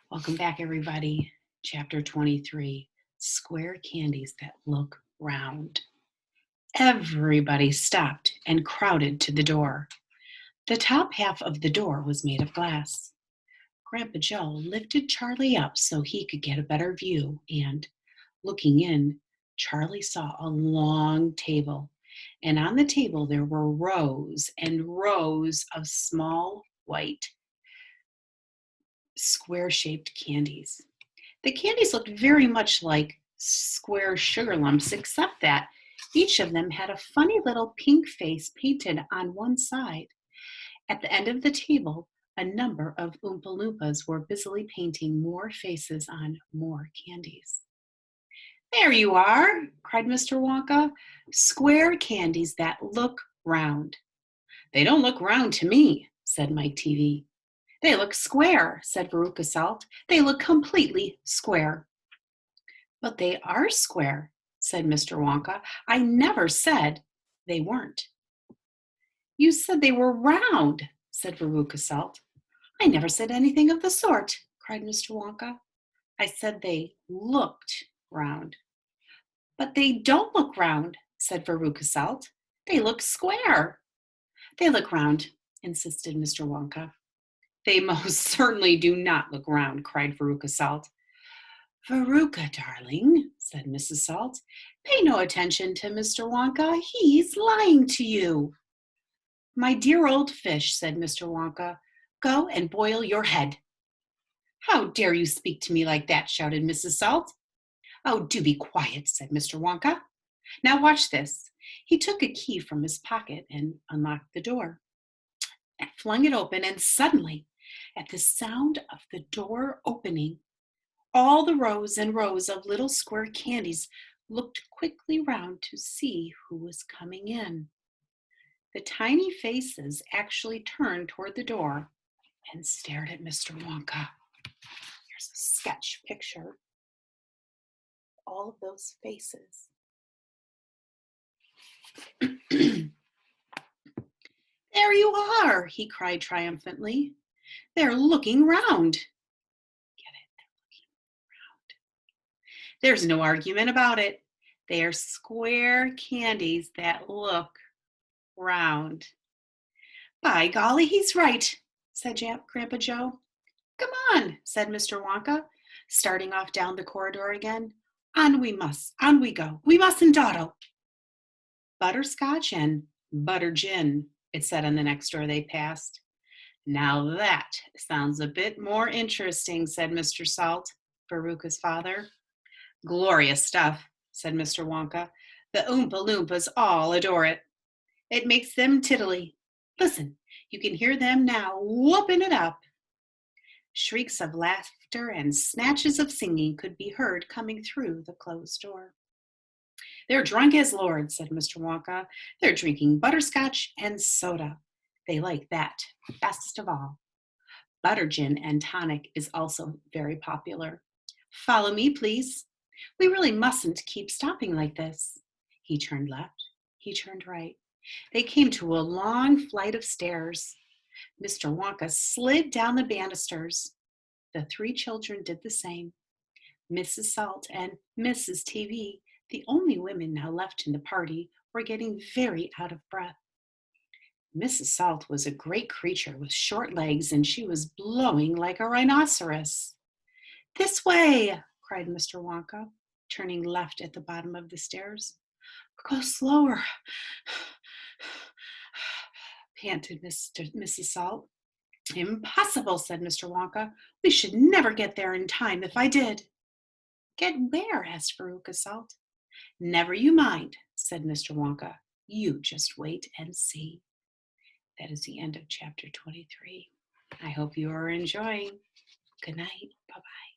Welcome back, everybody. Chapter 23, Square Candies That Look Round. Everybody stopped and crowded to the door. The top half of the door was made of glass. Grandpa Joe lifted Charlie up so he could get a better view, and looking in, Charlie saw a long table. And on the table there were rows and rows of small, white, square-shaped candies. The candies looked very much like square sugar lumps, except that each of them had a funny little pink face painted on one side. At the end of the table, a number of Oompa Loompas were busily painting more faces on more candies. "There you are," cried Mr. Wonka. "Square candies that look round." "They don't look round to me," said Mike TV. "They look square," said Veruca Salt. "They look completely square." "But they are square," said Mr. Wonka. "I never said they weren't." "You said they were round," said Veruca Salt. "I never said anything of the sort," cried Mr. Wonka. "I said they looked round." "But they don't look round," said Veruca Salt. "They look square." "They look round," insisted Mr. Wonka. "They most certainly do not look round," cried Veruca Salt. "Veruca, darling," said Mrs. Salt, "pay no attention to Mr. Wonka. He's lying to you." "My dear old fish," said Mr. Wonka, "go and boil your head." "How dare you speak to me like that?" shouted Mrs. Salt. "Oh, do be quiet," said Mr. Wonka. "Now watch this." He took a key from his pocket and unlocked the door and flung it open, and suddenly, at the sound of the door opening, all the rows and rows of little square candies looked quickly round to see who was coming in. The tiny faces actually turned toward the door and stared at Mr. Wonka. Here's a sketch picture of all of those faces. "There you are," he cried triumphantly. "They're looking round." Get it? They're looking round. There's no argument about it. They are square candies that look round. "By golly, he's right," said Grandpa Joe. "Come on," said Mr. Wonka, starting off down the corridor again. On we go. We mustn't dawdle." "Butterscotch and butter gin," it said on the next door they passed. "Now that sounds a bit more interesting," said Mr. Salt, Veruca's father. "Glorious stuff," said Mr. Wonka. "The Oompa Loompas all adore it. It makes them tiddly. Listen, you can hear them now whooping it up." Shrieks of laughter and snatches of singing could be heard coming through the closed door. "They're drunk as lords," said Mr. Wonka. "They're drinking butterscotch and soda. They like that best of all. Butter gin and tonic is also very popular. Follow me, please. We really mustn't keep stopping like this." He turned left. He turned right. They came to a long flight of stairs. Mr. Wonka slid down the banisters. The three children did the same. Mrs. Salt and Mrs. TV, the only women now left in the party, were getting very out of breath. Mrs. Salt was a great creature with short legs, and she was blowing like a rhinoceros. "This way," cried Mr. Wonka, turning left at the bottom of the stairs. "Go slower," panted Mrs. Salt. "Impossible," said Mr. Wonka. "We should never get there in time if I did." "Get where?" asked Veruca Salt. "Never you mind," said Mr. Wonka. "You just wait and see." That is the end of chapter 23. I hope you are enjoying. Good night. Bye-bye.